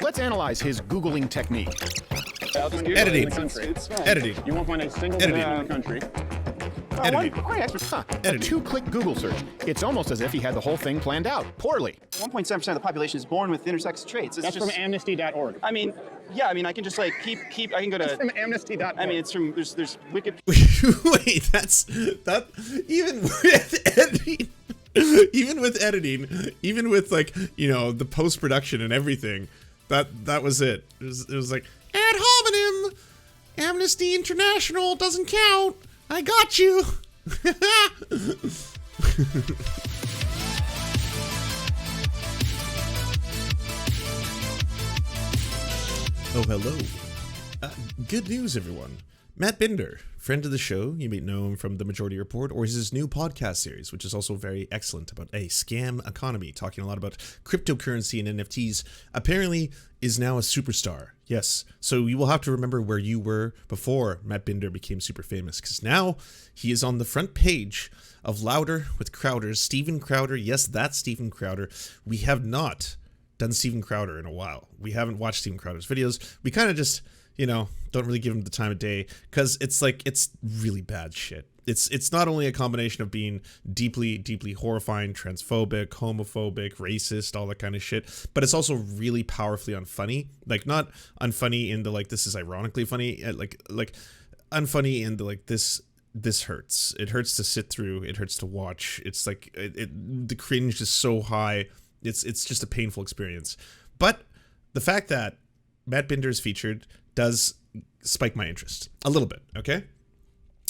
Let's analyze his Googling technique. Editing. Editing. You won't find a single Editing. in the country. Editing. A two-click Google search. It's almost as if he had the whole thing planned out. Poorly. 1.7% of the population is born with intersex traits. That's from amnesty.org. I mean, yeah, I mean, I can just like keep. I can go to. That's from amnesty.org. I mean, it's from there's Wicked. Wait, that even with editing, even with like, you know, the post-production and everything, that was it. It was like, ad hominem, Amnesty International doesn't count. I got you. Oh, hello. Good news, everyone. Matt Binder, friend of the show. You may know him from The Majority Report or his new podcast series, which is also very excellent, about a scam economy, talking a lot about cryptocurrency and NFTs, apparently is now a superstar. Yes, so you will have to remember where you were before Matt Binder became super famous, because now he is on the front page of Louder with Crowder. Steven Crowder, yes, that's Steven Crowder. We have not done Steven Crowder in a while. We haven't watched Steven Crowder's videos. We kind of just, you know, don't really give him the time of day, because it's like, it's really bad shit. It's not only a combination of being deeply, deeply horrifying, transphobic, homophobic, racist, all that kind of shit, but it's also really powerfully unfunny. Like, not unfunny in the like, this is ironically funny, like unfunny in the like, this hurts. It hurts to sit through. It hurts to watch. It's like, the cringe is so high. It's just a painful experience. But the fact that Matt Binder is featured does spike my interest a little bit, okay?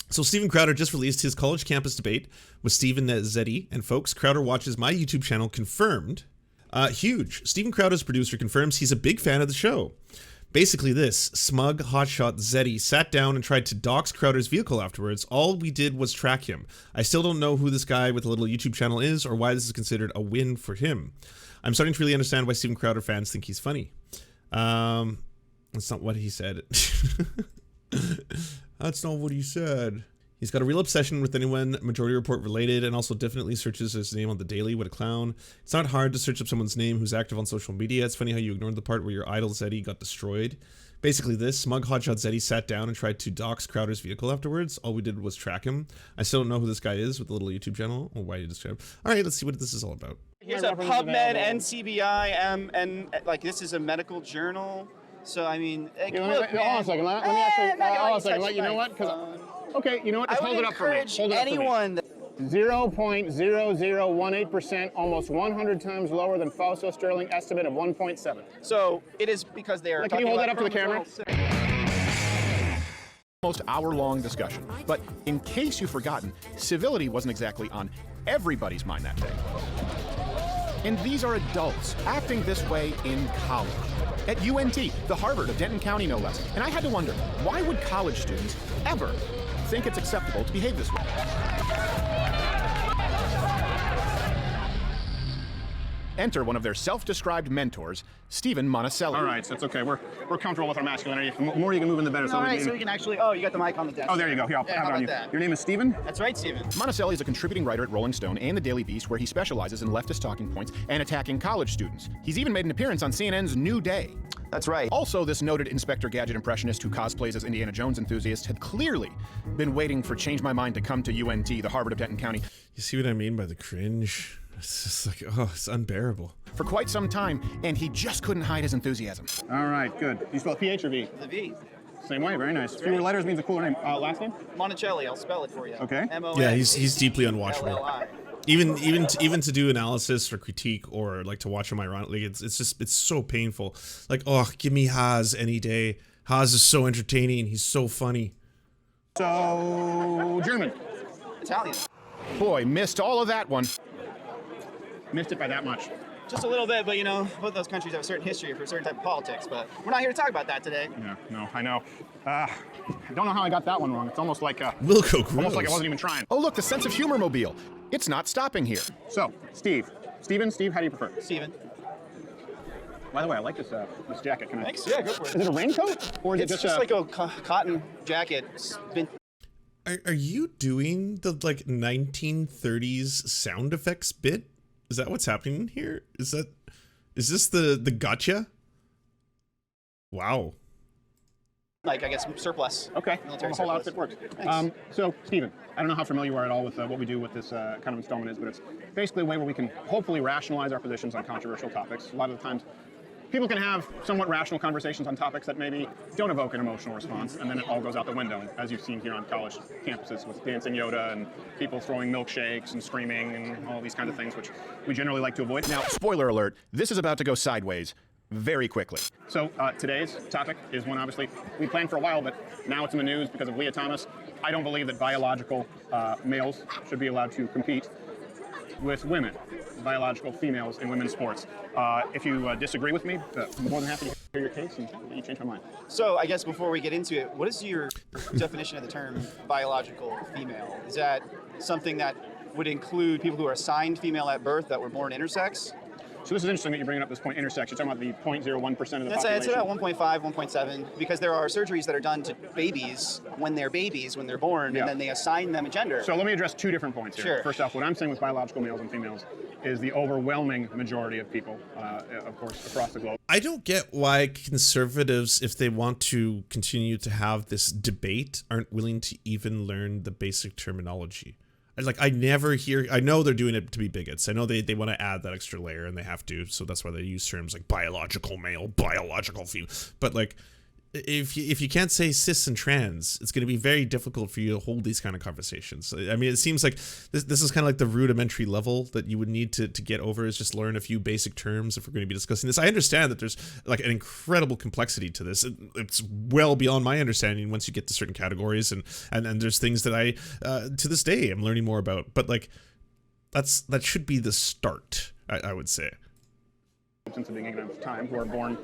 So Steven Crowder just released his college campus debate with Stephen Zeddy, and folks, Crowder watches my YouTube channel, confirmed. Huge. Steven Crowder's producer confirms he's a big fan of the show. Basically this, smug hotshot Zeddy sat down and tried to dox Crowder's vehicle afterwards. All we did was track him. I still don't know who this guy with a little YouTube channel is, or why this is considered a win for him. I'm starting to really understand why Steven Crowder fans think he's funny. That's not what he said. That's not what he said. He's got a real obsession with anyone Majority Report related, and also definitely searches his name on the daily. What a clown. It's not hard to search up someone's name who's active on social media. It's funny how you ignored the part where your idol Zeddy got destroyed. Basically this, smug hotshot Zeddy sat down and tried to dox Crowder's vehicle afterwards. All we did was track him. I still don't know who this guy is with the little YouTube channel, or why you describe. Alright, let's see what this is all about. Here's a PubMed, NCBI, and like this is a medical journal. So I mean, like, Hold on a second. Let me actually. Hold on a second. You know what? Okay, you know what? Just hold it up for me. Hold it up for me. 0.0018%, almost 100 times lower than Fausto Sterling estimate of 1.7. So it is because they are. Can you hold that up to the camera? Almost hour-long discussion. But in case you've forgotten, civility wasn't exactly on everybody's mind that day. And these are adults acting this way in college. At UNT, the Harvard of Denton County, no less. And I had to wonder, why would college students ever think it's acceptable to behave this way? Enter one of their self-described mentors, Stephen Monticelli. All right, so it's okay. We're comfortable with our masculinity. The more you can move in, the better. All right, so we can actually. Oh, you got the mic on the desk. Oh, there you go. Here, I'll have it on you. Your name is Stephen? That's right, Stephen. Monticelli is a contributing writer at Rolling Stone and The Daily Beast, where he specializes in leftist talking points and attacking college students. He's even made an appearance on CNN's New Day. That's right. Also, this noted Inspector Gadget impressionist who cosplays as Indiana Jones enthusiast had clearly been waiting for Change My Mind to come to UNT, the Harvard of Denton County. You see what I mean by the cringe? It's just like, oh, it's unbearable. For quite some time, and he just couldn't hide his enthusiasm. All right, good. You spell PH or V? The V. Same way, very nice. Fewer letters means a cooler name. Last name? Monticelli, I'll spell it for you. Okay. Yeah, he's deeply unwatchable. Even to do analysis or critique or like to watch him ironically, it's so painful. Like, oh, give me Haas any day. Haas is so entertaining. He's so funny. So German. Italian. Boy, missed all of that one. Missed it by that much. Just a little bit, but you know, both those countries have a certain history for a certain type of politics, but we're not here to talk about that today. Yeah, no, I know. I don't know how I got that one wrong. It's almost like Wilco gross. almost like I wasn't even trying. Oh, look, the sense of humor mobile. It's not stopping here. So, Steve, how do you prefer? Steven. By the way, I like this jacket. Can I? Thanks. Yeah, go for it. Is it a raincoat or is It's it just like a cotton jacket. It's been. Are you doing the like 1930s sound effects bit? Is that what's happening here? Is this the gotcha? Wow. Like, I guess, surplus. Okay, Military well, the whole surplus. outfit works. Thanks. So, Stephen, I don't know how familiar you are at all with what we do with this kind of installment is, but it's basically a way where we can hopefully rationalize our positions on controversial topics. A lot of the times, people can have somewhat rational conversations on topics that maybe don't evoke an emotional response, and then it all goes out the window, as you've seen here on college campuses with dancing Yoda and people throwing milkshakes and screaming and all these kinds of things, which we generally like to avoid. Now, spoiler alert, this is about to go sideways very quickly. So today's topic is one obviously we planned for a while, but now it's in the news because of Leah Thomas. I don't believe that biological males should be allowed to compete with women, biological females in women's sports. If you disagree with me, I'm more than happy to hear your case and you change my mind. So I guess before we get into it, what is your definition of the term biological female? Is that something that would include people who are assigned female at birth that were born intersex? So this is interesting that you're bringing up this point intersex. You're talking about the 0.01% of the population. It's about 1.5, 1.7, because there are surgeries that are done to babies, when they're born, Yeah. and then they assign them a gender. So let me address two different points here. Sure. First off, what I'm saying with biological males and females is the overwhelming majority of people, of course, across the globe. I don't get why conservatives, if they want to continue to have this debate, aren't willing to even learn the basic terminology. Like, I never hear, I know they're doing it to be bigots. I know they want to add that extra layer, and they have to, so that's why they use terms like biological male, biological female. But like, if you can't say cis and trans, it's going to be very difficult for you to hold these kind of conversations. I mean, it seems like this is kind of like the rudimentary level that you would need to get over, is just learn a few basic terms if we're going to be discussing this. I understand that there's like an incredible complexity to this. It's well beyond my understanding once you get to certain categories, and there's things that I to this day I'm learning more about. But like, that should be the start, I would say. Since the beginning of time, who are born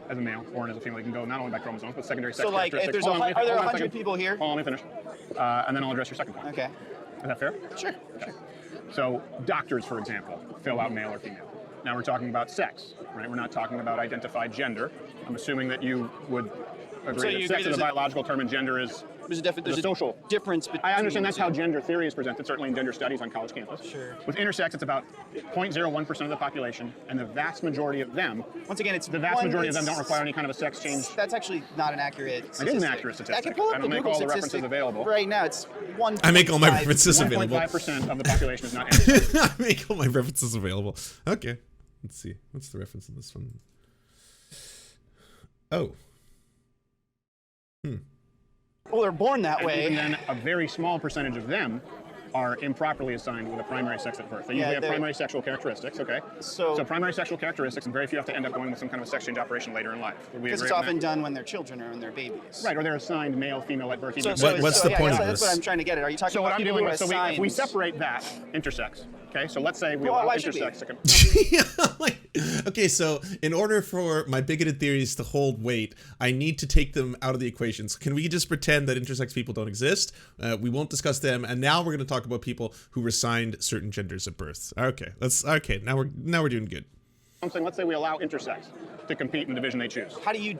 as a male, born as a female, you can go not only by chromosomes, but secondary sex So, like, if characteristics. there's are there hold on a 100 second. people here? Hold on, let me finish. And then I'll address your second point. Okay. Is that fair? Sure. Okay. So doctors, for example, fill out male or female. Now we're talking about sex, right? We're not talking about identified gender. I'm assuming that you would agree So that you sex agree is a there's biological term and gender is There's a social difference between. I understand that's how gender theory is presented, certainly in gender studies on college campus. Sure. With intersex, it's about 0.01% of the population, and the vast majority of them, Once again, it's the vast majority of them don't require any kind of a sex change. That's actually not an accurate statistic. It is an accurate statistic. I can pull up I the don't make Google all the statistic references available. Right now, it's 1. I make all my references available. 1.5% of the population is not intersex. I make all my references available. Okay, let's see. What's the reference in this one? Oh. Well, they're born that And way. even then, a very small percentage of them are improperly assigned with a primary sex at birth. They usually have they're- primary sexual characteristics, okay? So primary sexual characteristics, and very few have to end up going with some kind of a sex change operation later in life. Would we because agree it's on often that? done when they're children or when they're babies. Right, or they're assigned male, female at birth. So, even- What's the point of That's what this? I'm trying to get at. Are you talking So what about I'm people dealing who are with, so if we separate that, intersex, okay? So let's say we Well, allow why should we? intersex. Yeah, like, okay, so in order for my bigoted theories to hold weight, I need to take them out of the equation. So can we just pretend that intersex people don't exist? We won't discuss them, and now we're going to talk about people who were assigned certain genders at birth. Okay, now we're doing good. I'm saying, let's say we allow intersex to compete in the division they choose. How do you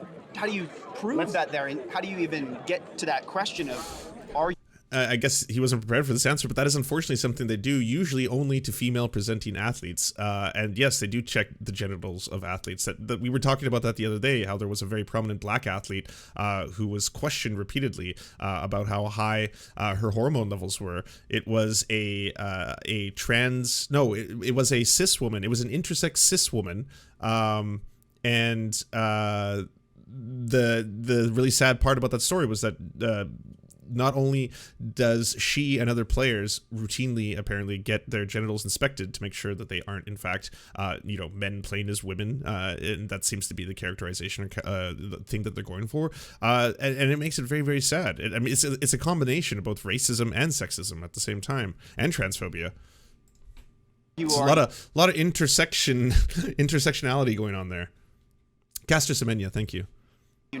prove that they're in? How do you even get to that question of are you? I guess he wasn't prepared for this answer, but that is unfortunately something they do, usually only to female presenting athletes. And yes, they do check the genitals of athletes. That we were talking about that the other day, how there was a very prominent black athlete who was questioned repeatedly about how high her hormone levels were. It was it was a cis woman. It was an intersex cis woman. And the really sad part about that story was that not only does she and other players routinely apparently get their genitals inspected to make sure that they aren't in fact men playing as women, and that seems to be the characterization the thing that they're going for, and it makes it very, very sad. I mean, it's a combination of both racism and sexism at the same time, and transphobia. It's a lot of intersectionality going on there. Caster Semenya, thank you.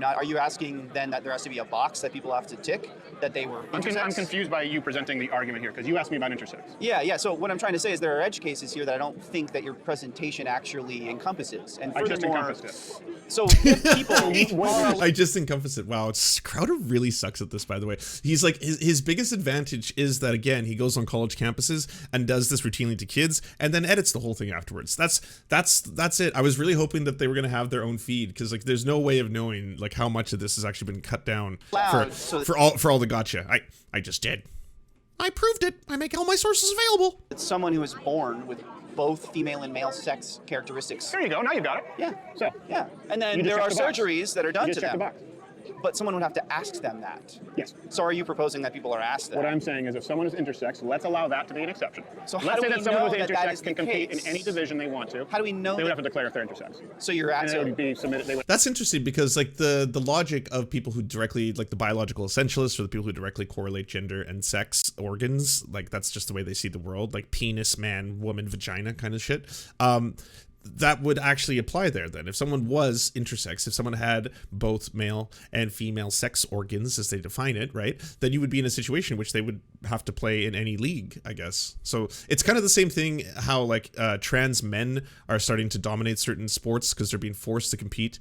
Are you asking then that there has to be a box that people have to tick that they were intersex? I'm confused by you presenting the argument here, because you asked me about intersex. Yeah. So what I'm trying to say is there are edge cases here that I don't think that your presentation actually encompasses. And I just furthermore, encompassed it. so if people I just encompassed it. Wow, Crowder really sucks at this, by the way. He's like, his biggest advantage is that, again, he goes on college campuses and does this routinely to kids and then edits the whole thing afterwards. That's it. I was really hoping that they were going to have their own feed, because like there's no way of knowing like how much of this has actually been cut down for all the gotcha. I just did. I proved it. I make all my sources available. It's someone who is born with both female and male sex characteristics. There you go. Now you got it. Yeah. So Yeah. And then you just there are check the box. surgeries that are done You to just check them. the box. But someone would have to ask them that. Yes. So are you proposing that people are asked that? What I'm saying is, if someone is intersex, let's allow that to be an exception. So how let's do say we that someone know with that that intersex is can the compete in case? any division they want to. How do we know They would that- have to declare if they're intersex. So you're And asking. it would be submitted. They would. That's interesting, because like the logic of people who directly, like the biological essentialists, or the people who directly correlate gender and sex organs, like that's just the way they see the world, like penis, man, woman, vagina kind of shit. That would actually apply there then. If someone was intersex, if someone had both male and female sex organs as they define it, right, then you would be in a situation in which they would have to play in any league, I guess. So it's kind of the same thing how like trans men are starting to dominate certain sports because they're being forced to compete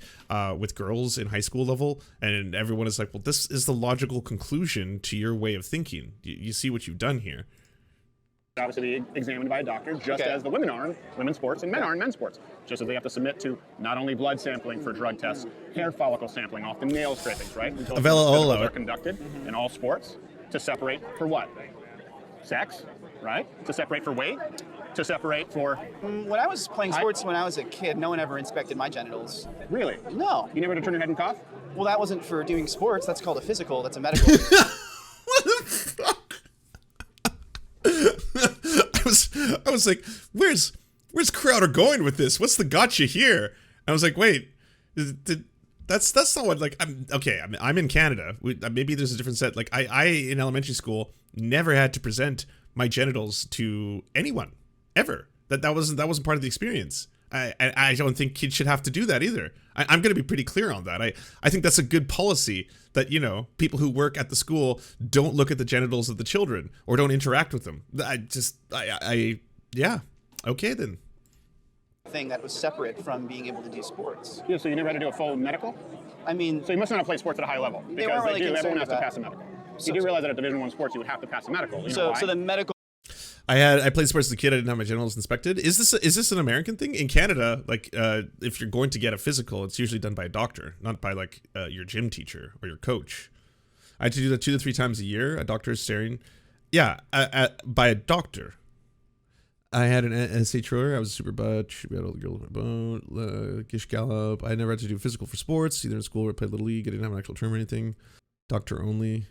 with girls in high school level, and everyone is like, well, this is the logical conclusion to your way of thinking. You see what you've done here. Obviously be examined by a doctor, just as the women are in women's sports and men are in men's sports. Just as they have to submit to not only blood sampling for drug tests, hair follicle sampling, often nail scrapings, right? Until physicals are conducted in all sports to separate for what? Sex, right? To separate for weight, to separate for... When I was playing sports when I was a kid, no one ever inspected my genitals. Really? No. You never had to turn your head and cough? Well, that wasn't for doing sports. That's called a physical. That's a medical. What the fuck? I was like, where's Crowder going with this? What's the gotcha here? I was like, wait, that's not what, like, I'm in Canada. Maybe there's a different set. Like I in elementary school never had to present my genitals to anyone ever. That wasn't part of the experience. I don't think kids should have to do that either. I'm going to be pretty clear on that. I think that's a good policy that, you know, people who work at the school don't look at the genitals of the children or don't interact with them. Yeah. Okay, then. Thing that was separate from being able to do sports. Yeah, so you never had to do a full medical? I mean, So you must not have played sports at a high level, They because weren't really everyone concerned has to about- pass a medical. You do realize that at Division I sports you would have to pass a medical. You know why? so the medical. I played sports as a kid. I didn't have my genitals inspected. Is this an American thing? In Canada, like if you're going to get a physical, it's usually done by a doctor, not by like your gym teacher or your coach. I had to do that 2 to 3 times a year. A doctor is staring. Yeah, by a doctor. I had an SH rower. I was a super butch. We had all the girls with my bone. Gish gallop. I never had to do physical for sports, either in school or I played Little League. I didn't have an actual term or anything. Doctor only.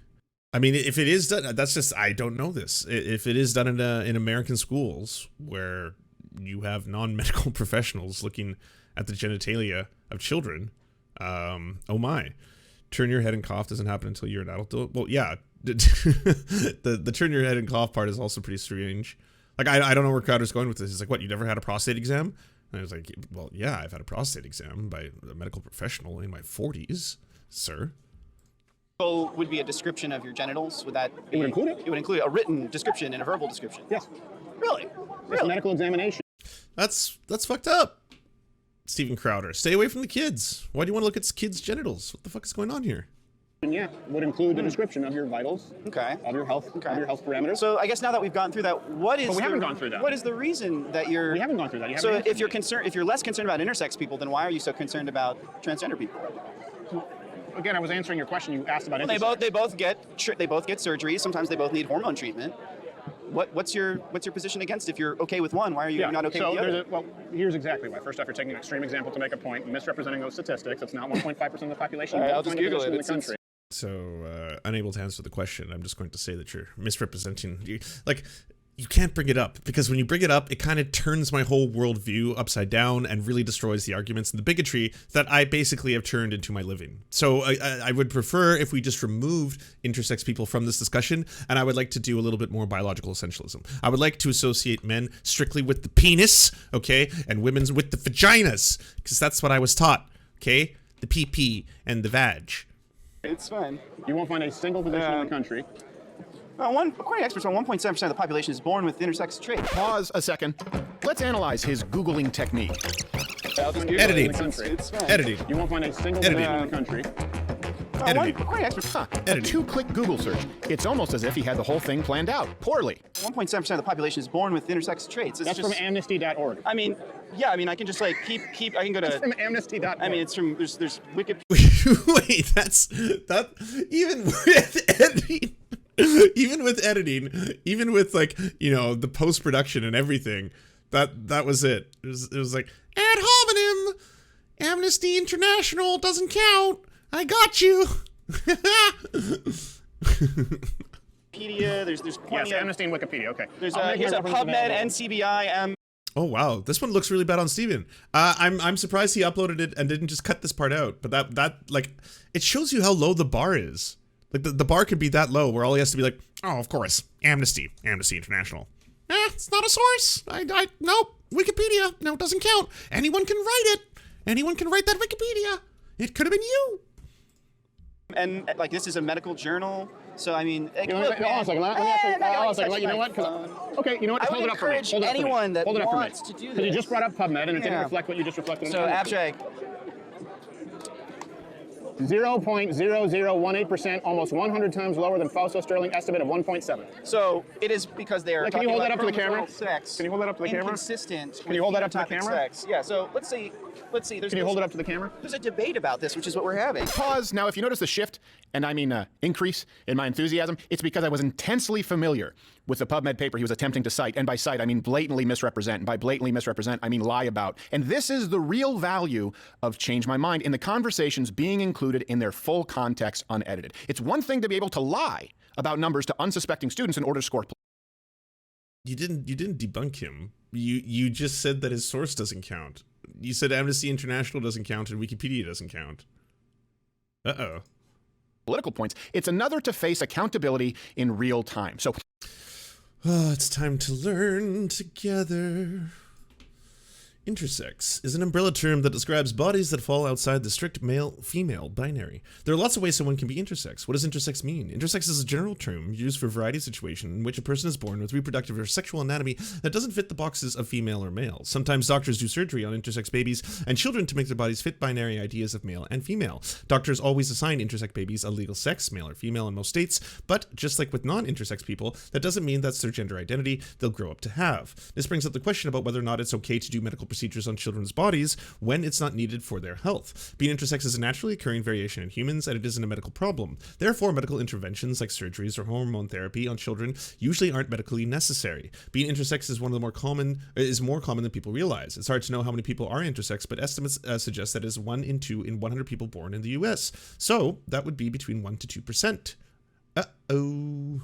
I mean, if it is done, that's just, I don't know this. If it is done in American schools where you have non-medical professionals looking at the genitalia of children, oh my. Turn your head and cough doesn't happen until you're an adult. Well, yeah. The turn your head and cough part is also pretty strange. Like, I don't know where Crowder's going with this. He's like, what, you never had a prostate exam? And I was like, well, yeah, I've had a prostate exam by a medical professional in my 40s, sir. Would be a description of your genitals. Would that? It would include it. It would include a written description and a verbal description. Yes. Really? It's a medical examination. That's fucked up. Steven Crowder, stay away from the kids. Why do you want to look at kids' genitals? What the fuck is going on here? And yeah, would include the description of your vitals, Okay. of your health, Okay. of your health parameters. So I guess now that we've gone through that, what is? But we haven't gone through that. What is the reason that you're? We haven't gone through that. You haven't So answered if you're me. concerned, if you're less concerned about intersex people, then why are you so concerned about transgender people? Again, I was answering your question. You asked about Well, intersex. they both get surgery. Sometimes they both need hormone treatment. What's your position against? If you're okay with one, why are you not okay with the other? Well, here's exactly why. First off, you're taking an extreme example to make a point, misrepresenting those statistics. It's not 1.5% of the population. All right, Don't I'll just find a Google position it. in the country. So, unable to answer the question, I'm just going to say that you're misrepresenting. You can't bring it up, because when you bring it up, it kind of turns my whole worldview upside down and really destroys the arguments and the bigotry that I basically have turned into my living. So I would prefer if we just removed intersex people from this discussion, and I would like to do a little bit more biological essentialism. I would like to associate men strictly with the penis, okay, and women's with the vaginas, because that's what I was taught, okay? the PP, and the vag. It's fine. You won't find a single position in the country. According to experts, 1.7% of the population is born with intersex traits. Pause a second. Let's analyze his Googling technique. Editing. It's fine. Editing. You won't find a single Editing. position in the country. Editing. According to experts, Huh, a Editing. two-click Google search. It's almost as if he had the whole thing planned out. Poorly. 1.7% of the population is born with intersex traits. It's That's just, from amnesty.org. I mean, yeah, I mean, I can just like keep. I can go That's to. from amnesty.org. I mean, it's from there's Wikipedia. Wait, that even with editing, even with like, you know, the post-production and everything, that was it. It was like, ad hominem, Amnesty International doesn't count. I got you. Wikipedia. There's plenty Yes, Amnesty and Wikipedia. Okay. There's I'll make here's my a references PubMed, available. NCBI, Oh wow, this one looks really bad on Steven. I'm surprised he uploaded it and didn't just cut this part out. But that like, it shows you how low the bar is. Like the bar could be that low where all he has to be like, oh, of course, Amnesty International. It's not a source. Nope. Wikipedia. No, it doesn't count. Anyone can write it. Anyone can write that Wikipedia. It could have been you. and like this is a medical journal. So I mean, like, You know, look, hold on a second. Let me actually, hold on a second. Let you know what? 'Cause okay, you know what? I Just would hold it up for me. encourage Hold it up for me. anyone that Hold it up for me. wants to do Because you this. just brought up PubMed and it didn't Yeah. reflect what you just reflected. So abstract. 0.0018%, almost 100 times lower than Fausto Sterling estimate of 1.7. So it is because they are. Can you talking hold about that up to the camera? chromosomal Sex. Can you hold that up to the camera? Inconsistent. Can you hold that up to the phenotypic camera? Sex. Yeah. So let's see. There's Can you hold it up to the camera? There's a debate about this, which is what we're having. Pause. Now, if you notice the shift, and I mean increase in my enthusiasm, it's because I was intensely familiar with the PubMed paper he was attempting to cite. And by cite, I mean blatantly misrepresent. And by blatantly misrepresent, I mean lie about. And this is the real value of Change My Mind in the conversations being included in their full context unedited. It's one thing to be able to lie about numbers to unsuspecting students in order to score. You didn't debunk him. You just said that his source doesn't count. You said Amnesty International doesn't count and Wikipedia doesn't count. Uh-oh. Political points. It's another to face accountability in real time. So Oh, it's time to learn together. Intersex is an umbrella term that describes bodies that fall outside the strict male-female binary. There are lots of ways someone can be intersex. What does intersex mean? Intersex is a general term used for a variety of situations in which a person is born with reproductive or sexual anatomy that doesn't fit the boxes of female or male. Sometimes doctors do surgery on intersex babies and children to make their bodies fit binary ideas of male and female. Doctors always assign intersex babies a legal sex, male or female in most states, but just like with non-intersex people, that doesn't mean that's their gender identity they'll grow up to have. This brings up the question about whether or not it's okay to do medical procedures on children's bodies when it's not needed for their health. Being intersex is a naturally occurring variation in humans, and it isn't a medical problem. Therefore, medical interventions like surgeries or hormone therapy on children usually aren't medically necessary. Being intersex is more common than people realize. It's hard to know how many people are intersex, but estimates suggest that it is 1 in 2 in 100 people born in the US. So that would be between 1 to 2%. Uh-oh.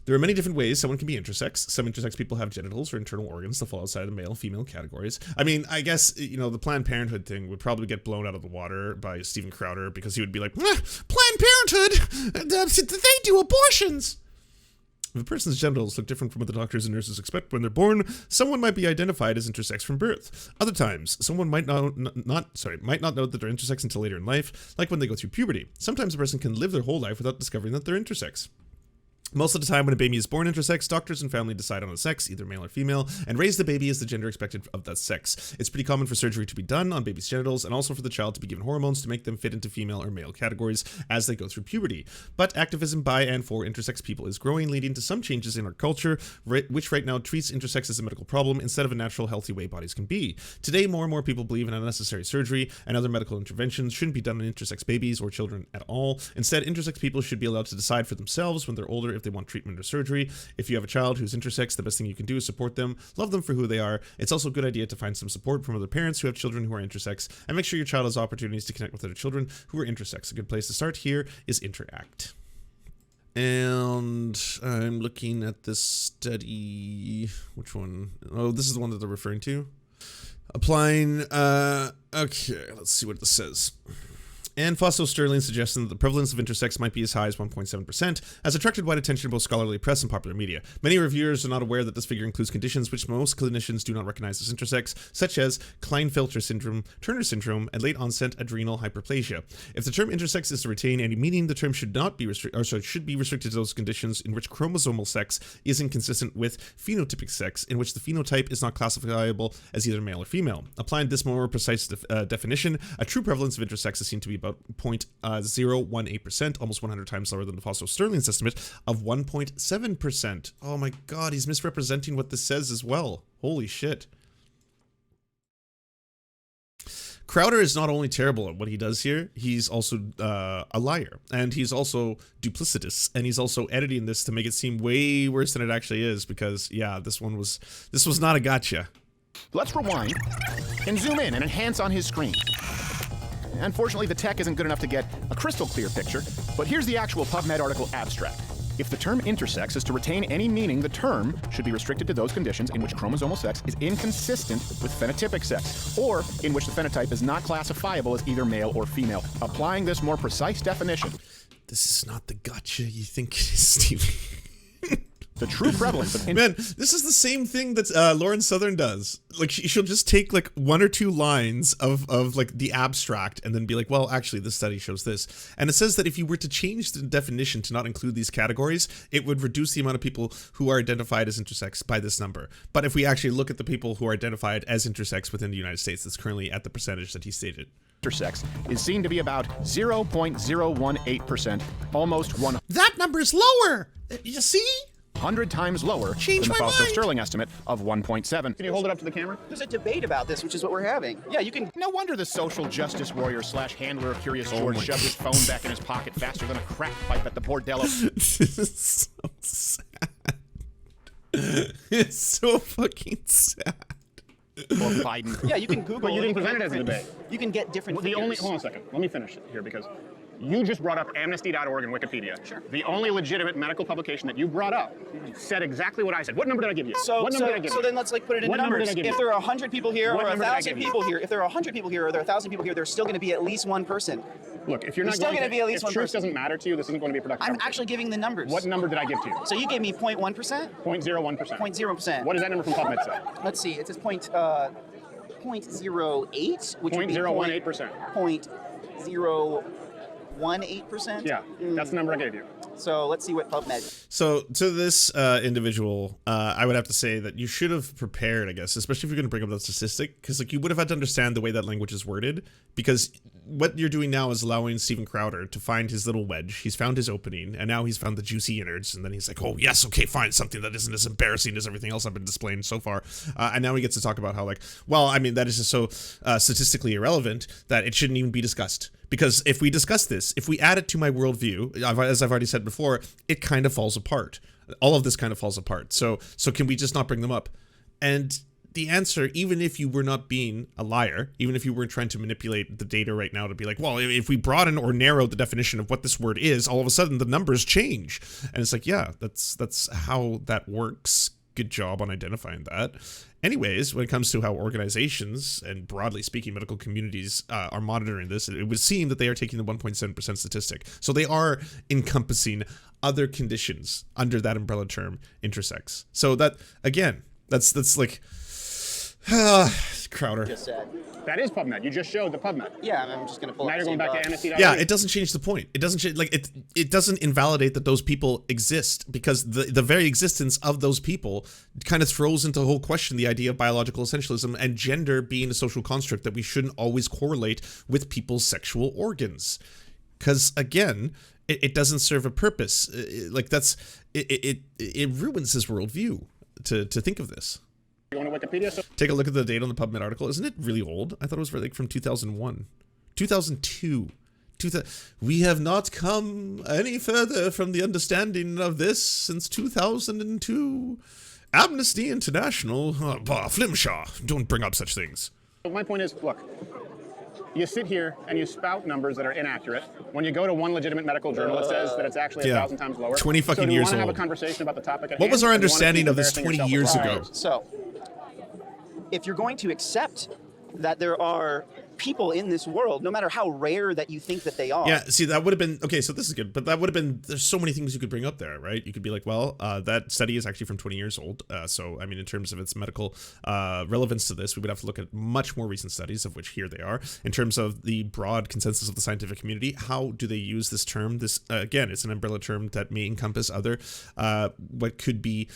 There are many different ways someone can be intersex. Some intersex people have genitals or internal organs that fall outside the male-female categories. I mean, I guess, you know, the Planned Parenthood thing would probably get blown out of the water by Steven Crowder because he would be like, Planned Parenthood, they do abortions. If a person's genitals look different from what the doctors and nurses expect when they're born, someone might be identified as intersex from birth. Other times, someone might not know that they're intersex until later in life, like when they go through puberty. Sometimes a person can live their whole life without discovering that they're intersex. Most of the time when a baby is born intersex, doctors and family decide on a sex, either male or female, and raise the baby as the gender expected of that sex. It's pretty common for surgery to be done on baby's genitals and also for the child to be given hormones to make them fit into female or male categories as they go through puberty. But activism by and for intersex people is growing, leading to some changes in our culture, which right now treats intersex as a medical problem instead of a natural, healthy way bodies can be. Today, more and more people believe in unnecessary surgery and other medical interventions shouldn't be done on intersex babies or children at all. Instead, intersex people should be allowed to decide for themselves when they're older if they want treatment or surgery. If you have a child who's intersex, the best thing you can do is support them, love them for who they are. It's also a good idea to find some support from other parents who have children who are intersex, and make sure your child has opportunities to connect with other children who are intersex. A good place to start here is Interact. And I'm looking at this study. Which one? Oh, this is the one that they're referring to. Applying, okay, let's see what this says. And Fossil Sterling suggesting that the prevalence of intersex might be as high as 1.7%, has attracted wide attention in both scholarly press and popular media. Many reviewers are not aware that this figure includes conditions which most clinicians do not recognize as intersex, such as Klinefelter syndrome, Turner syndrome, and late-onset adrenal hyperplasia. If the term intersex is to retain any meaning, the term should not be should be restricted to those conditions in which chromosomal sex is inconsistent with phenotypic sex, in which the phenotype is not classifiable as either male or female. Applying this more precise definition, a true prevalence of intersex is seen to be about 0.018%, almost 100 times lower than the Fossil Sterling's estimate of 1.7%. Oh my god, he's misrepresenting what this says as well. Holy shit. Crowder is not only terrible at what he does here, he's also a liar, and he's also duplicitous, and he's also editing this to make it seem way worse than it actually is, because yeah, this was not a gotcha. Let's rewind and zoom in and enhance on his screen. Unfortunately, the tech isn't good enough to get a crystal clear picture, but here's the actual PubMed article abstract. If the term intersex is to retain any meaning, the term should be restricted to those conditions in which chromosomal sex is inconsistent with phenotypic sex, or in which the phenotype is not classifiable as either male or female. Applying this more precise definition. This is not the gotcha you think it is, Stevie. The true prevalence of Man, this is the same thing that Lauren Southern does. Like, she'll just take like one or two lines of like the abstract and then be like, well, actually this study shows this. And it says that if you were to change the definition to not include these categories, it would reduce the amount of people who are identified as intersex by this number. But if we actually look at the people who are identified as intersex within the United States, that's currently at the percentage that he stated. Intersex is seen to be about 0.018%, almost 100 That number is lower! You see? times lower than the Fossil Sterling estimate of 1.7. Can you hold it up to the camera? There's a debate about this, which is what we're having. Yeah, you can. No wonder the social justice warrior / handler of Curious George shoved his phone back in his pocket faster than a crack pipe at the bordello. This is so sad. It's so fucking sad. Or Biden. Yeah, you can Google. But you didn't present it as a debate. You can get different. Hold on a figures. second. Let me finish here, because you just brought up amnesty.org and Wikipedia. Sure. The only legitimate medical publication that you brought up said exactly what I said. What number did I give you? So, what number did I give so you? then let's like put it into What number numbers. did I give If you? there are 100 people here What or number did I 1,000 give you? people here, if there are 100 people here or there are 1,000 people here, there's still going to be at least one person. Look, if you're not still going gonna be at least if one truth person. doesn't matter to you, this isn't going to be a productive I'm conversation. actually giving the numbers. What number did I give to you? So you gave me 0.1%? 0.01%. 0.0%. What does that number from PubMed say? Let's see. It says 0.08, which would be 0.018%. 0.018%. Yeah, that's the number I gave you. So let's see what PubMed. So to this individual, I would have to say that you should have prepared, I guess, especially if you're going to bring up that statistic, because like you would have had to understand the way that language is worded, because what you're doing now is allowing Steven Crowder to find his little wedge. He's found his opening, and now he's found the juicy innards, and then he's like, oh yes, okay, fine, something that isn't as embarrassing as everything else I've been displaying so far. And now he gets to talk about how, like, well, I mean, that is just so statistically irrelevant that it shouldn't even be discussed. Because if we discuss this, if we add it to my worldview, as I've already said before, it kind of falls apart. All of this kind of falls apart. So can we just not bring them up? And the answer, even if you were not being a liar, even if you weren't trying to manipulate the data right now to be like, well, if we broaden or narrow the definition of what this word is, all of a sudden the numbers change. And it's like, yeah, that's how that works. Good job on identifying that. Anyways, when it comes to how organizations and broadly speaking medical communities are monitoring this, it would seem that they are taking the 1.7% statistic. So they are encompassing other conditions under that umbrella term intersex. So that, again, that's like Crowder. Just said. That is PubMed. You just showed the PubMed. Yeah, I'm just going to pull Now up you're the going same back to box. amnesty.org. Yeah, it doesn't change the point. It doesn't change, like it doesn't invalidate that those people exist, because the very existence of those people kind of throws into the whole question the idea of biological essentialism and gender being a social construct that we shouldn't always correlate with people's sexual organs. Because again, it doesn't serve a purpose. It ruins his worldview to think of this. You want to Wikipedia? So Take a look at the date on the PubMed article. Isn't it really old? I thought it was like from 2001. 2002. We have not come any further from the understanding of this since 2002. Amnesty International. Flimshaw. Don't bring up such things. my point is, look, you sit here and you spout numbers that are inaccurate. When you go to one legitimate medical journal, it says that it's actually 1,000 times lower. 20 fucking years So do you want to have old. a conversation about the topic at What hand, was our or do you wanna understanding keep of this embarrassing 20 yourself years with ago? lies? So, if you're going to accept that there are people in this world, no matter how rare that you think that they are. Yeah, see, that would have been, okay, so this is good, but that would have been, there's so many things you could bring up there, right? You could be like, well, that study is actually from 20 years old. So, I mean, in terms of its medical relevance to this, we would have to look at much more recent studies, of which here they are. In terms of the broad consensus of the scientific community, how do they use this term? This, again, it's an umbrella term that may encompass other, what could be,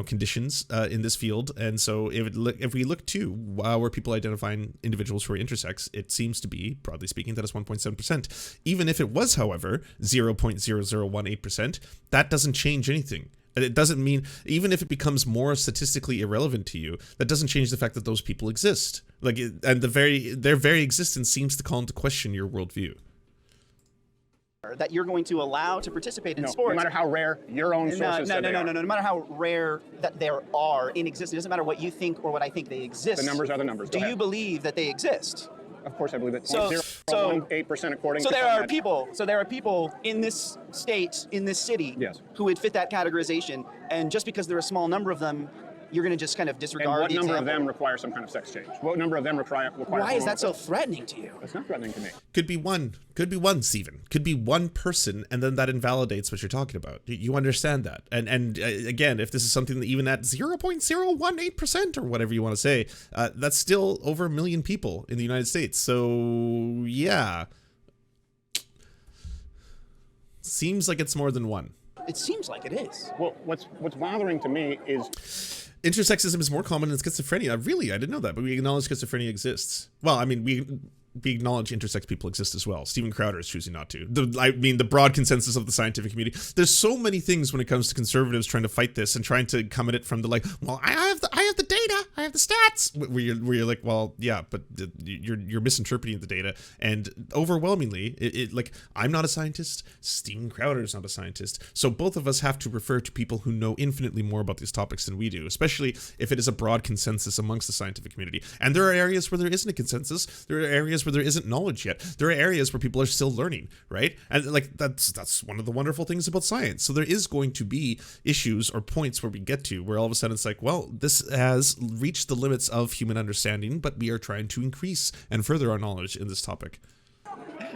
conditions in this field. And so if we look to where people identifying individuals who are intersex, it seems to be, broadly speaking, that is 1.7%. Even if it was, however, 0.0018%, that doesn't change anything. It doesn't mean, even if it becomes more statistically irrelevant to you, that doesn't change the fact that those people exist. And their very existence seems to call into question your worldview. That you're going to allow to participate in sports. No matter how rare your own sources say they are. No matter how rare that there are in existence, it doesn't matter what you think or what I think they exist. The numbers are the numbers. Do you believe that they exist? Of course I believe it. So 0.08% according to there are people. So there are people in this state, in this city, yes, who would fit that categorization, and just because there are a small number of them, you're going to just kind of disregard. And what number of them require some kind of sex change? What number of them require? Why is that so threatening to you? It's not threatening to me. Could be one, Stephen. Could be one person, and then that invalidates what you're talking about. You understand that. And again, if this is something that even at 0.018% or whatever you want to say, that's still over 1 million people in the United States. So yeah, seems like it's more than one. It seems like it is. Well, what's bothering to me is intersexism is more common than schizophrenia. Really, I didn't know that, but we acknowledge schizophrenia exists. Well, I mean, we acknowledge intersex people exist as well. Steven Crowder is choosing not to. The broad consensus of the scientific community. There's so many things when it comes to conservatives trying to fight this and trying to come at it from the well, I have the data, I have the stats. Where you're like, well, yeah, but you're misinterpreting the data. And overwhelmingly, I'm not a scientist. Steven Crowder is not a scientist. So both of us have to refer to people who know infinitely more about these topics than we do, especially if it is a broad consensus amongst the scientific community. And there are areas where there isn't a consensus. There are areas where there isn't knowledge yet. There are areas where people are still learning, right? And that's one of the wonderful things about science. So there is going to be issues or points where we get to where all of a sudden it's like, well, this has reached the limits of human understanding, but we are trying to increase and further our knowledge in this topic.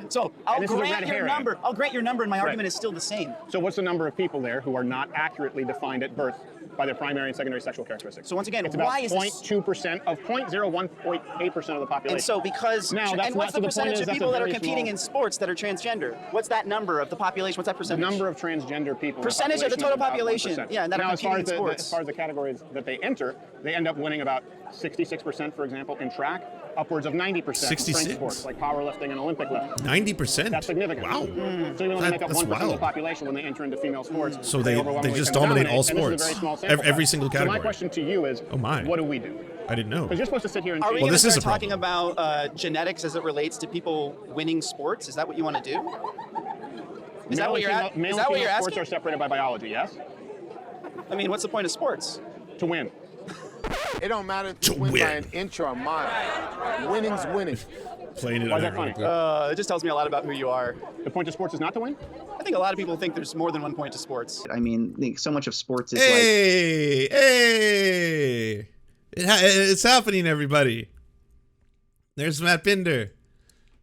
So I'll grant your number. I'll grant your number, and my argument is still the same. So what's the number of people there who are not accurately defined at birth by their primary and secondary sexual characteristics? So once again, it's about why is 0.2% of 0.01.8% of the population. And so because and what's the percentage of people that are competing in sports that are transgender? What's that number of the population? What's that percentage? The number of transgender people. Percentage of the total population. Yeah, and that are competing in sports. As far as the categories that they enter, they end up winning about 66%, for example, in track, upwards of 90% in strength sports like powerlifting and Olympic lifting. 90%? That's significant. Wow. So even when they make up 1% of the population when they enter into female sports, so they just dominate all sports. Every single category. So my question to you is, what do we do? I didn't know. Because you're supposed to sit here and Are we going to start talking about genetics as it relates to people winning sports? Is that what you want to do? Is that what you're asking? Sports are separated by biology, yes? I mean, what's the point of sports? To win. It don't matter if you win by an inch or a mile. Winning's winning. Playing it. Why is that funny? It just tells me a lot about who you are. The point of sports is not to win? I think a lot of people think there's more than one point to sports. I mean, so much of sports is it's happening, everybody. There's Matt Binder.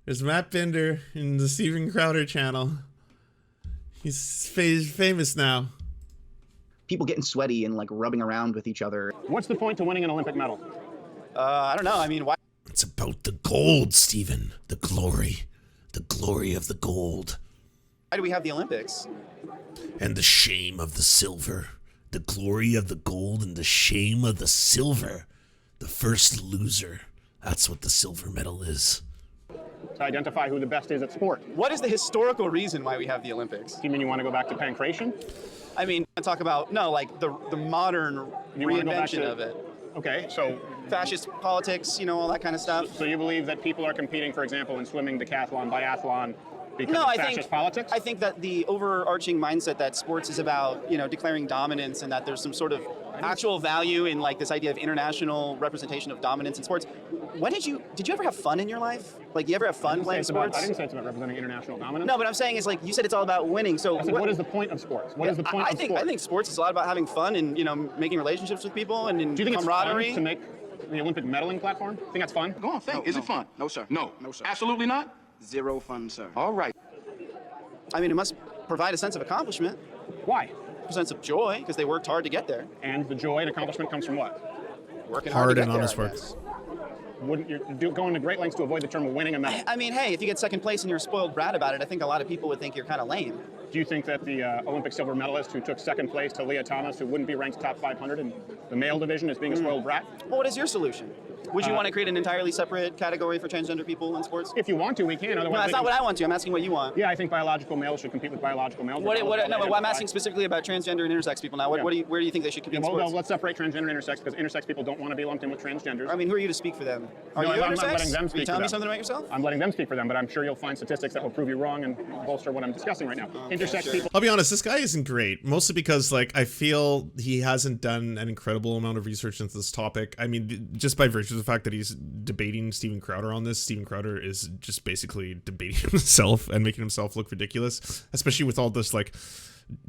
There's Matt Binder in the Steven Crowder channel. He's famous now. People getting sweaty and rubbing around with each other. What's the point to winning an Olympic medal? I don't know. I mean, why? It's about the gold, Stephen. The glory of the gold. Why do we have the Olympics? And the shame of the silver. The glory of the gold and the shame of the silver. The first loser. That's what the silver medal is. To identify who the best is at sport. What is the historical reason why we have the Olympics? Do you mean you want to go back to pancration? I mean, I talk about, the modern reinvention of it. Okay, so... Fascist politics, all that kind of stuff. So you believe that people are competing, for example, in swimming, decathlon, biathlon, because of fascist politics? I think that the overarching mindset that sports is about, declaring dominance and that there's some sort of actual value in this idea of international representation of dominance in sports. Did you ever have fun in your life? You ever have fun playing sports? I didn't say it's about representing international dominance. No, but I'm saying is you said it's all about winning. So I said, what is the point of sports? What is the point of sports? I think sports is a lot about having fun and making relationships with people and do you think camaraderie. It's fun to make the Olympic medaling platform? Think that's fun? Go on, think. Is it fun? No, sir. No. No, sir. Absolutely not? Zero fun, sir. All right. I mean, it must provide a sense of accomplishment, Why? a sense of joy, because they worked hard to get there. And the joy and accomplishment comes from what? Working Hard to and get honest there, I work. guess. Wouldn't you going to great lengths to avoid the term winning a medal? I mean, hey, if you get second place and you're a spoiled brat about it, I think a lot of people would think you're kind of lame. Do you think that the Olympic silver medalist who took second place to Leah Thomas, who wouldn't be ranked top 500 in the male division, is being a spoiled brat? Well, what is your solution? Would you want to create an entirely separate category for transgender people in sports? If you want to, we can. Otherwise, No, that's not what I want to. I'm asking what you want. Yeah, I think biological males should compete with biological males. No, but I'm I'm asking specifically about transgender and intersex people now. Where do you think they should compete in well, sports? let's separate transgender and intersex, because intersex people don't want to be lumped in with transgenders. I mean, who are you to speak for them? Are No, you I'm intersex? not letting them Are speak you for telling me them. something about yourself? I'm letting them speak for them, but I'm sure you'll find statistics that will prove you wrong and bolster what I'm discussing right now. Intersex sure. people. I'll be honest, this guy isn't great, mostly because like I feel he hasn't done an incredible amount of research into this topic. I mean, just by virtue of the fact that he's debating Steven Crowder on this, Steven Crowder is just basically debating himself and making himself look ridiculous, especially with all this like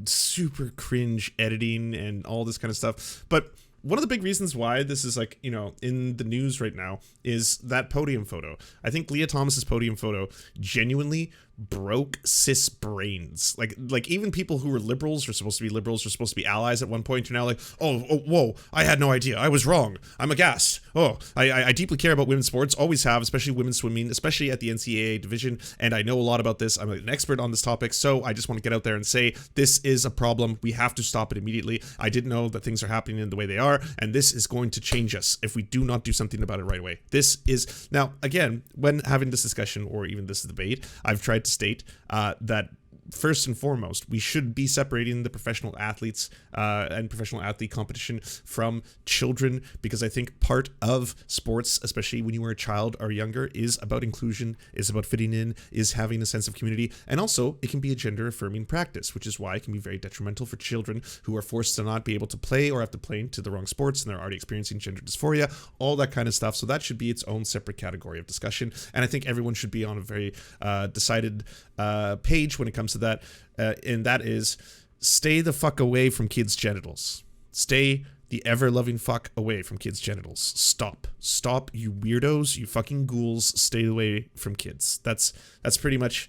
super cringe editing and all this kind of stuff. But one of the big reasons why this is like, you know, in the news right now is that podium photo. I think Leah Thomas's podium photo genuinely broke cis brains. Like even people who were liberals, are supposed to be liberals, are supposed to be allies at one point, are now like, oh, whoa, I had no idea, I was wrong, I'm aghast. Oh, I deeply care about women's sports, always have, especially women's swimming, especially at the NCAA division, and I know a lot about this. I'm an expert on this topic, so I just want to get out there and say this is a problem. We have to stop it immediately. I didn't know that things are happening in the way they are, and this is going to change us if we do not do something about it right away. This is, now again, when having this discussion or even this debate, I've tried to state that first and foremost, we should be separating the professional athletes and professional athlete competition from children, because I think part of sports, especially when you are a child or younger, is about inclusion, is about fitting in, is having a sense of community, and also it can be a gender affirming practice, which is why it can be very detrimental for children who are forced to not be able to play or have to play into the wrong sports and they're already experiencing gender dysphoria, all that kind of stuff. So that should be its own separate category of discussion, and I think everyone should be on a very decided page when it comes to that, and that is stay the fuck away from kids' genitals. Stay the ever-loving fuck away from kids' genitals. Stop, you weirdos, you fucking ghouls. Stay away from kids. That's pretty much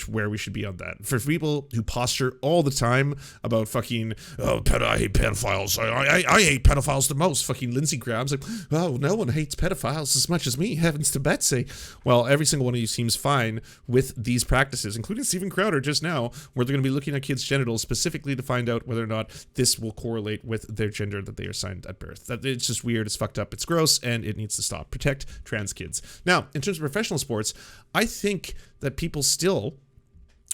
where we should be on that. For people who posture all the time about fucking I hate pedophiles. I hate pedophiles the most. Fucking Lindsey Graham's like, oh, no one hates pedophiles as much as me. Heavens to Betsy. Well, every single one of you seems fine with these practices, including Steven Crowder just now, where they're going to be looking at kids' genitals specifically to find out whether or not this will correlate with their gender that they are assigned at birth. That it's just weird, it's fucked up, it's gross, and it needs to stop. Protect trans kids. Now, in terms of professional sports, I think that people still,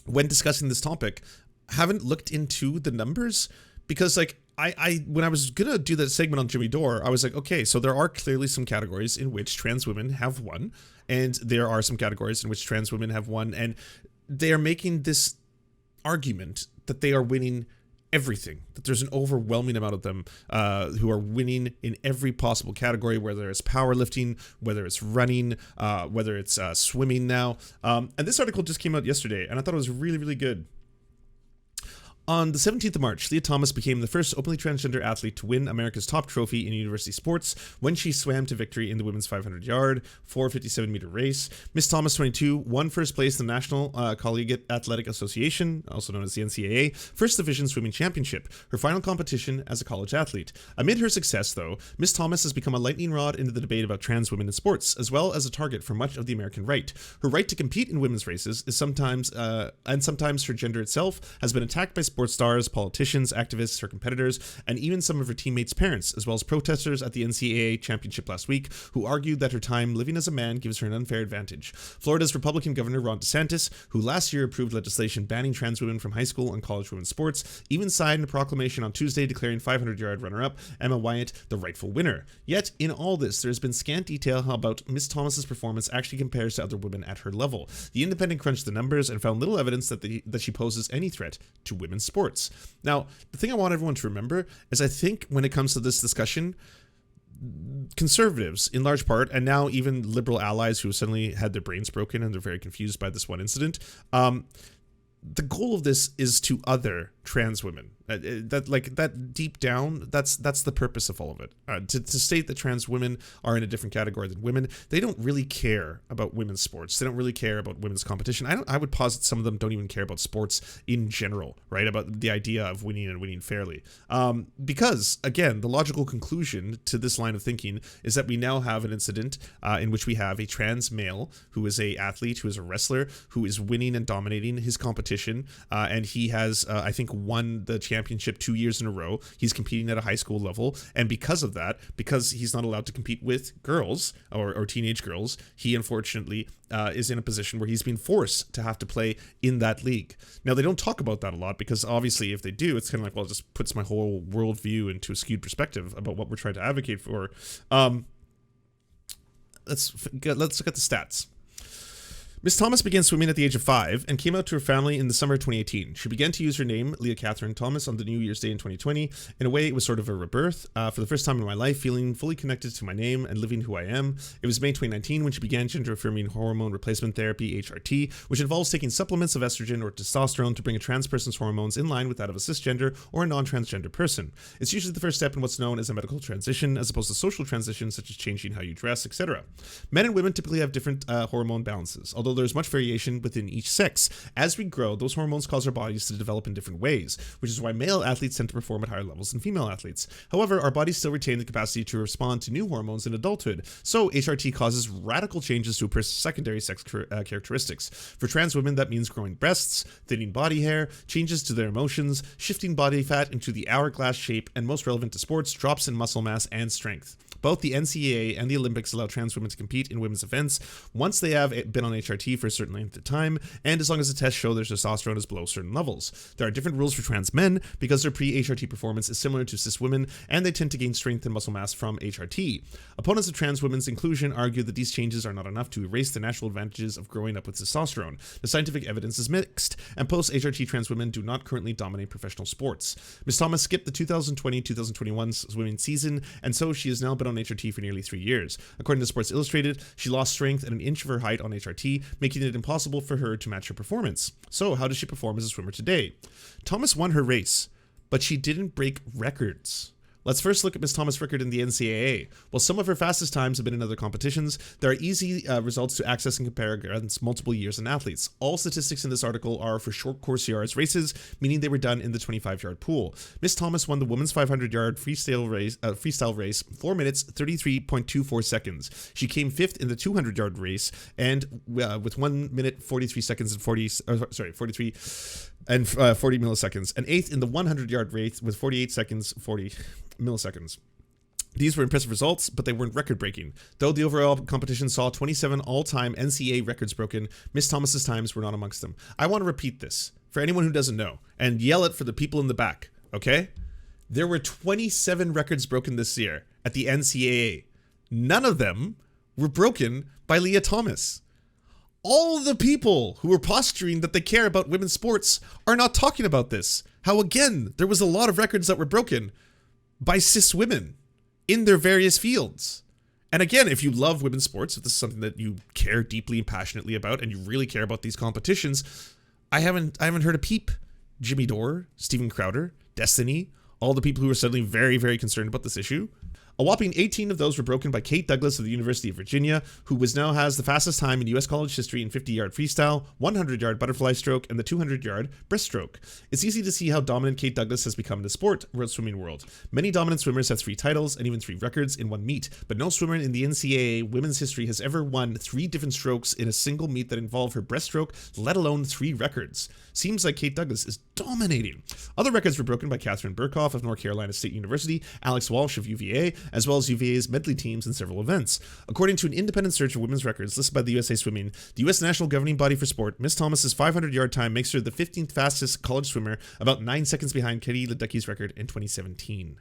when discussing this topic, haven't looked into the numbers, because like I when I was gonna do that segment on Jimmy Dore, I was like, okay, so there are clearly some categories in which trans women have won, and there are some categories in which trans women have won, and they are making this argument that they are winning everything, that there's an overwhelming amount of them who are winning in every possible category, whether it's powerlifting, whether it's running, whether it's swimming now. And this article just came out yesterday, and I thought it was really, really good. On the 17th of March, Leah Thomas became the first openly transgender athlete to win America's top trophy in university sports when she swam to victory in the women's 500-yard, 457-meter race. Miss Thomas, 22, won first place in the National Collegiate Athletic Association, also known as the NCAA, First Division Swimming Championship, her final competition as a college athlete. Amid her success, though, Miss Thomas has become a lightning rod into the debate about trans women in sports, as well as a target for much of the American right. Her right to compete in women's races is sometimes her gender itself has been attacked by sports stars, politicians, activists, her competitors, and even some of her teammates' parents, as well as protesters at the NCAA championship last week, who argued that her time living as a man gives her an unfair advantage. Florida's Republican Governor Ron DeSantis, who last year approved legislation banning trans women from high school and college women's sports, even signed a proclamation on Tuesday declaring 500-yard runner-up Emma Wyatt the rightful winner. Yet, in all this, there has been scant detail about Miss Thomas's performance actually compares to other women at her level. The Independent crunched the numbers and found little evidence that she poses any threat to women's sports. Now, the thing I want everyone to remember is I think when it comes to this discussion, conservatives, in large part, and now even liberal allies who have suddenly had their brains broken and they're very confused by this one incident, the goal of this is to other trans women. That deep down, that's the purpose of all of it. To state that trans women are in a different category than women, they don't really care about women's sports. They don't really care about women's competition. I would posit some of them don't even care about sports in general, right? About the idea of winning and winning fairly. Because, again, the logical conclusion to this line of thinking is that we now have an incident in which we have a trans male who is a athlete, who is a wrestler, who is winning and dominating his competition, and he has, I think, won the championship 2 years in a row. He's competing at a high school level, and because of that, because he's not allowed to compete with girls or teenage girls, he unfortunately is in a position where he's being forced to have to play in that league. Now, they don't talk about that a lot because obviously if they do, it's kind of like, well, it just puts my whole worldview into a skewed perspective about what we're trying to advocate for. Let's look at the stats. Miss Thomas began swimming at the age of 5 and came out to her family in the summer of 2018. She began to use her name, Leah Catherine Thomas, on the New Year's Day in 2020. In a way, it was sort of a rebirth. For the first time in my life, feeling fully connected to my name and living who I am. It was May 2019 when she began gender-affirming hormone replacement therapy, HRT, which involves taking supplements of estrogen or testosterone to bring a trans person's hormones in line with that of a cisgender or a non-transgender person. It's usually the first step in what's known as a medical transition, as opposed to social transitions such as changing how you dress, etc. Men and women typically have different hormone balances, although there's much variation within each sex. As we grow, those hormones cause our bodies to develop in different ways, which is why male athletes tend to perform at higher levels than female athletes. However, our bodies still retain the capacity to respond to new hormones in adulthood, so HRT causes radical changes to a person's secondary sex characteristics. For trans women, that means growing breasts, thinning body hair, changes to their emotions, shifting body fat into the hourglass shape, and most relevant to sports, drops in muscle mass and strength. Both the NCAA and the Olympics allow trans women to compete in women's events once they have been on HRT for a certain length of time, and as long as the tests show their testosterone is below certain levels. There are different rules for trans men because their pre-HRT performance is similar to cis women, and they tend to gain strength and muscle mass from HRT. Opponents of trans women's inclusion argue that these changes are not enough to erase the natural advantages of growing up with testosterone. The scientific evidence is mixed, and post-HRT trans women do not currently dominate professional sports. Ms. Thomas skipped the 2020-2021 swimming season, and so she has now been on HRT for nearly 3 years. According to Sports Illustrated, she lost strength and an inch of her height on HRT, making it impossible for her to match her performance. So how does she perform as a swimmer today? Thomas won her race, but she didn't break records. Let's first look at Ms. Thomas' record in the NCAA. While some of her fastest times have been in other competitions, there are easy results to access and compare against multiple years and athletes. All statistics in this article are for short course yards races, meaning they were done in the 25-yard pool. Ms. Thomas won the women's 500-yard freestyle race 4 minutes 33.24 seconds. She came 5th in the 200-yard race and with 1 minute 43 seconds and 40 milliseconds, and 8th in the 100-yard race with 48 seconds 40 milliseconds. These were impressive results, but they weren't record-breaking. Though the overall competition saw 27 all-time NCAA records broken, Miss Thomas's times were not amongst them. I want to repeat this for anyone who doesn't know, and yell it for the people in the back, okay? There were 27 records broken this year at the NCAA. None of them were broken by Leah Thomas. All the people who are posturing that they care about women's sports are not talking about this. How, again, there was a lot of records that were broken by cis women in their various fields. And again, if you love women's sports, if this is something that you care deeply and passionately about, and you really care about these competitions, I haven't heard a peep. Jimmy Dore, Steven Crowder, Destiny, all the people who are suddenly very, very concerned about this issue. A whopping 18 of those were broken by Kate Douglas of the University of Virginia, who now has the fastest time in U.S. college history in 50-yard freestyle, 100-yard butterfly stroke, and the 200-yard breaststroke. It's easy to see how dominant Kate Douglas has become in the sport swimming world. Many dominant swimmers have 3 titles and even 3 records in one meet, but no swimmer in the NCAA women's history has ever won 3 different strokes in a single meet that involve her breaststroke, let alone 3 records. Seems like Kate Douglas is dominating. Other records were broken by Catherine Burkhoff of North Carolina State University, Alex Walsh of UVA, as well as UVA's medley teams in several events. According to an independent search of women's records listed by the USA Swimming, the U.S. national governing body for sport, Miss Thomas's 500-yard time makes her the 15th fastest college swimmer, about 9 seconds behind Katie Ledecky's record in 2017.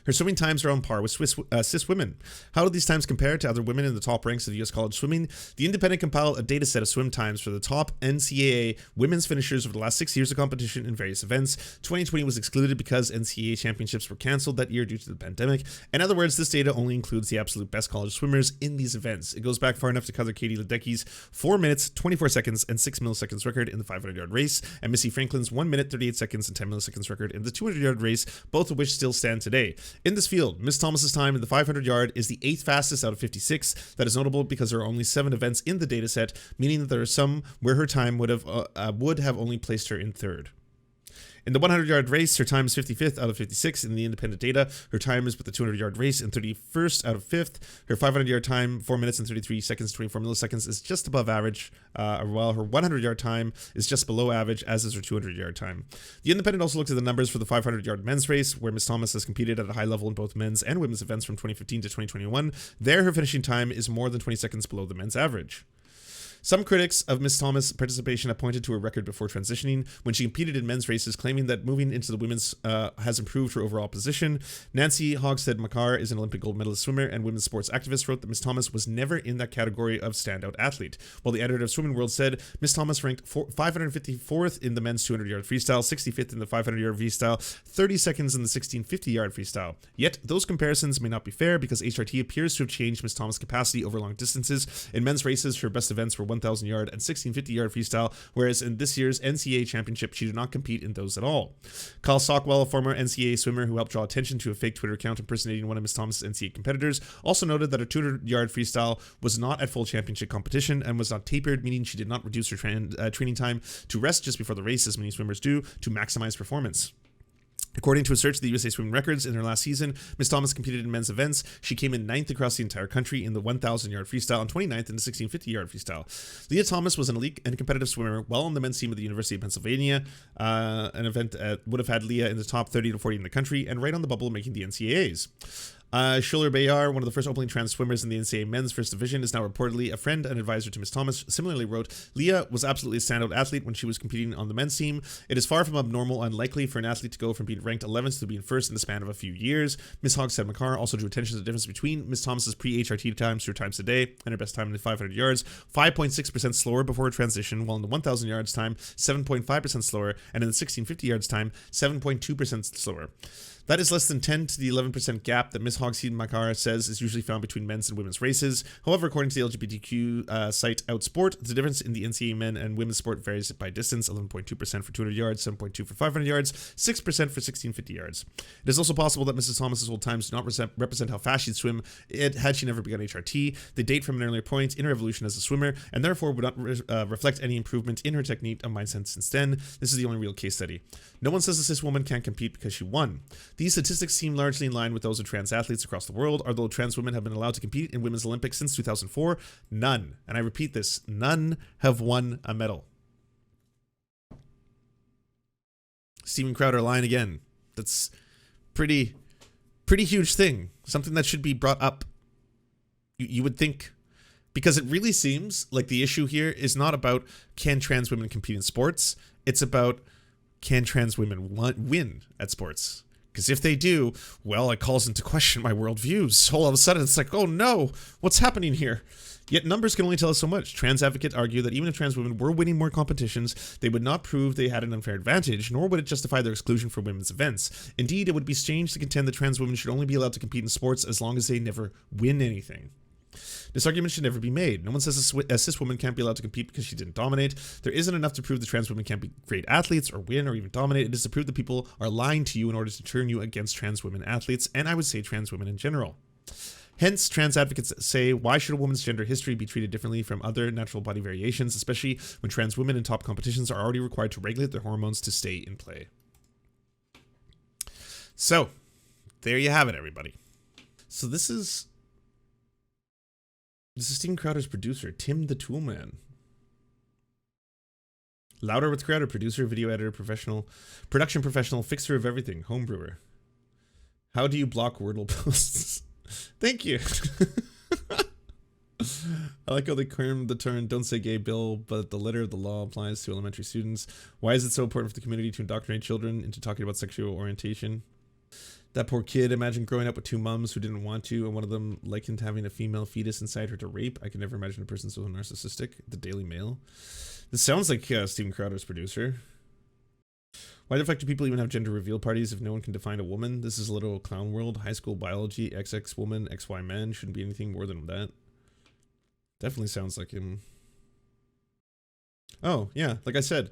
Her swimming times are on par with cis women. How do these times compare to other women in the top ranks of the U.S. college swimming? The Independent compiled a data set of swim times for the top NCAA women's finishers over the last 6 years of competition in various events. 2020 was excluded because NCAA championships were canceled that year due to the pandemic. In other words, this data only includes the absolute best college swimmers in these events. It goes back far enough to cover Katie Ledecky's 4 minutes, 24 seconds, and 6 milliseconds record in the 500-yard race, and Missy Franklin's 1 minute, 38 seconds, and 10 milliseconds record in the 200-yard race, both of which still stand today. In this field, Miss Thomas's time in the 500-yard is the 8th fastest out of 56. That is notable because there are only 7 events in the dataset, meaning that there are some where her time would have only placed her in 3rd. In the 100-yard race, her time is 55th out of 56 in the independent data. Her time is with the 200-yard race in 31st out of 5th. Her 500-yard time, 4 minutes and 33 seconds, 24 milliseconds, is just above average, while her 100-yard time is just below average, as is her 200-yard time. The independent also looked at the numbers for the 500-yard men's race, where Miss Thomas has competed at a high level in both men's and women's events from 2015 to 2021. There, her finishing time is more than 20 seconds below the men's average. Some critics of Miss Thomas' participation have pointed to her record before transitioning when she competed in men's races, claiming that moving into the women's has improved her overall position. Nancy Hogshead-Makar is an Olympic gold medalist swimmer and women's sports activist, wrote that Miss Thomas was never in that category of standout athlete, while the editor of Swimming World said Miss Thomas ranked 554th in the men's 200-yard freestyle, 65th in the 500-yard freestyle, 30 seconds in the 1650-yard freestyle. Yet, those comparisons may not be fair because HRT appears to have changed Miss Thomas' capacity over long distances. In men's races, her best events were 1,000-yard and 1650-yard freestyle, whereas in this year's NCAA championship, she did not compete in those at all. Kyle Stockwell, a former NCAA swimmer who helped draw attention to a fake Twitter account impersonating one of Miss Thomas' NCAA competitors, also noted that her 200-yard freestyle was not at full championship competition and was not tapered, meaning she did not reduce her training time to rest just before the race, as many swimmers do, to maximize performance. According to a search of the USA Swimming Records, in her last season, Miss Thomas competed in men's events. She came in 9th across the entire country in the 1,000-yard freestyle and 29th in the 1650-yard freestyle. Leah Thomas was an elite and competitive swimmer while on the men's team of the University of Pennsylvania, an event that would have had Leah in the top 30 to 40 in the country and right on the bubble of making the NCAAs. Schuler Bayar, one of the first openly trans swimmers in the NCAA men's first division, is now reportedly a friend and advisor to Miss Thomas. Similarly wrote, Leah was absolutely a standout athlete when she was competing on the men's team. It is far from abnormal and unlikely for an athlete to go from being ranked 11th to being first in the span of a few years. Miss Hogshead-Makar also drew attention to the difference between Miss Thomas's pre-HRT times, her times today, and her best time in the 500 yards, 5.6% slower before her transition, while in the 1,000 yards time, 7.5% slower, and in the 1650 yards time, 7.2% slower. That is less than 10 to the 11% gap that Ms. Hogshead-Makar says is usually found between men's and women's races. However, according to the LGBTQ site Outsport, the difference in the NCAA men and women's sport varies by distance: 11.2% for 200 yards, 7.2% for 500 yards, 6% for 1650 yards. It is also possible that Mrs. Thomas's old times do not represent how fast she'd swim had she never begun HRT. They date from an earlier point in her evolution as a swimmer, and therefore would not reflect any improvement in her technique and mindset since then. This is the only real case study. No one says a cis woman can't compete because she won. These statistics seem largely in line with those of trans athletes across the world, although trans women have been allowed to compete in Women's Olympics since 2004. None, and I repeat this, none have won a medal. Steven Crowder lying again. That's pretty huge thing. Something that should be brought up. You would think, because it really seems like the issue here is not about can trans women compete in sports. It's about can trans women win at sports. Because if they do, well, it calls into question my worldviews. So all of a sudden, it's like, oh no, what's happening here? Yet numbers can only tell us so much. Trans advocates argue that even if trans women were winning more competitions, they would not prove they had an unfair advantage, nor would it justify their exclusion from women's events. Indeed, it would be strange to contend that trans women should only be allowed to compete in sports as long as they never win anything. This argument should never be made. No one says a cis woman can't be allowed to compete because she didn't dominate. There isn't enough to prove that trans women can't be great athletes or win or even dominate. It is to prove that people are lying to you in order to turn you against trans women athletes, and I would say trans women in general. Hence, trans advocates say, why should a woman's gender history be treated differently from other natural body variations, especially when trans women in top competitions are already required to regulate their hormones to stay in play? So, there you have it, everybody. So this is Steven Crowder's producer, Tim the Toolman. Louder with Crowder, producer, video editor, production professional, fixer of everything, homebrewer. How do you block Wordle posts? Thank you. I like how they term the term "don't say gay" bill, but the letter of the law applies to elementary students. Why is it so important for the community to indoctrinate children into talking about sexual orientation? That poor kid, imagine growing up with two moms who didn't want to, and one of them likened having a female fetus inside her to rape. I can never imagine a person so narcissistic. The Daily Mail. This sounds like Steven Crowder's producer. Why the fuck do people even have gender reveal parties if no one can define a woman? This is a little clown world. High school biology, XX woman, XY man. Shouldn't be anything more than that. Definitely sounds like him. Oh, yeah, like I said,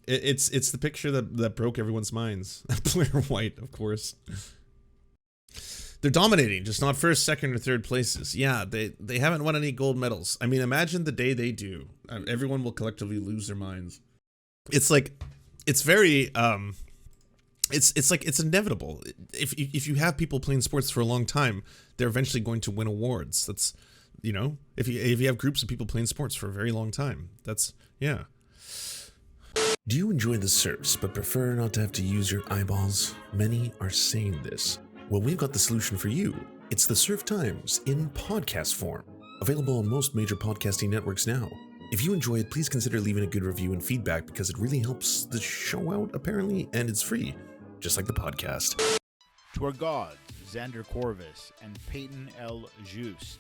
it's the picture that broke everyone's minds. Blair White, of course. They're dominating, just not first, second, or third places. Yeah, they haven't won any gold medals. I mean, imagine the day they do. Everyone will collectively lose their minds. It's like, it's very, it's like, it's inevitable. If you have people playing sports for a long time, they're eventually going to win awards. That's, you know, if you have groups of people playing sports for a very long time, that's, yeah. Do you enjoy the Serfs but prefer not to have to use your eyeballs? Many are saying this. Well, we've got the solution for you. It's the Serf Times in podcast form, available on most major podcasting networks now. If you enjoy it, please consider leaving a good review and feedback because it really helps the show out, apparently, and it's free, just like the podcast. To our gods, Xander Corvus and Peyton L. Just,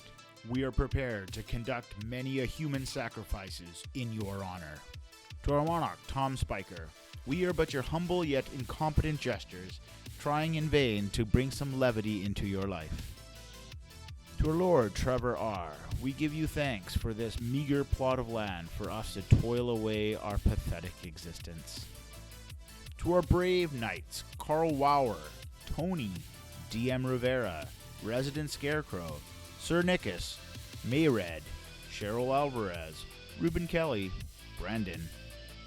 we are prepared to conduct many a human sacrifices in your honor. To our monarch, Tom Spiker, we are but your humble yet incompetent jesters, trying in vain to bring some levity into your life. To our Lord Trevor R., we give you thanks for this meager plot of land for us to toil away our pathetic existence. To our brave knights, Carl Wauer, Tony, D.M. Rivera, Resident Scarecrow, Sir Nickus, Mayred, Cheryl Alvarez, Ruben Kelly, Brandon,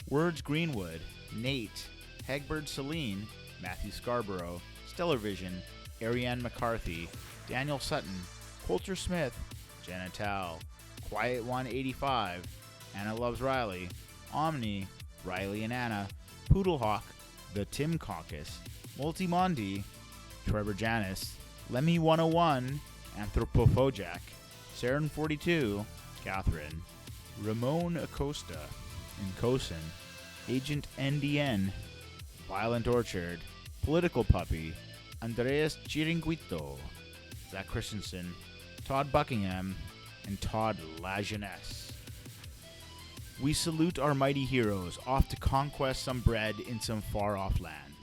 Words Greenwood, Nate, Hegbert Celine, Matthew Scarborough, Stellar Vision, Ariane McCarthy, Daniel Sutton, Coulter Smith, Jenna Tal, Quiet 185, Anna Loves Riley, Omni, Riley and Anna, Poodlehawk, The Tim Caucus, Multimondi, Trevor Janis, Lemmy 101, Anthropophojak, Saren 42, Catherine, Ramon Acosta, Nkosin, Agent NDN, Violent Orchard, Political Puppy, Andreas Chiringuito, Zach Christensen, Todd Buckingham, and Todd Lajeunesse. We salute our mighty heroes off to conquest some bread in some far-off land.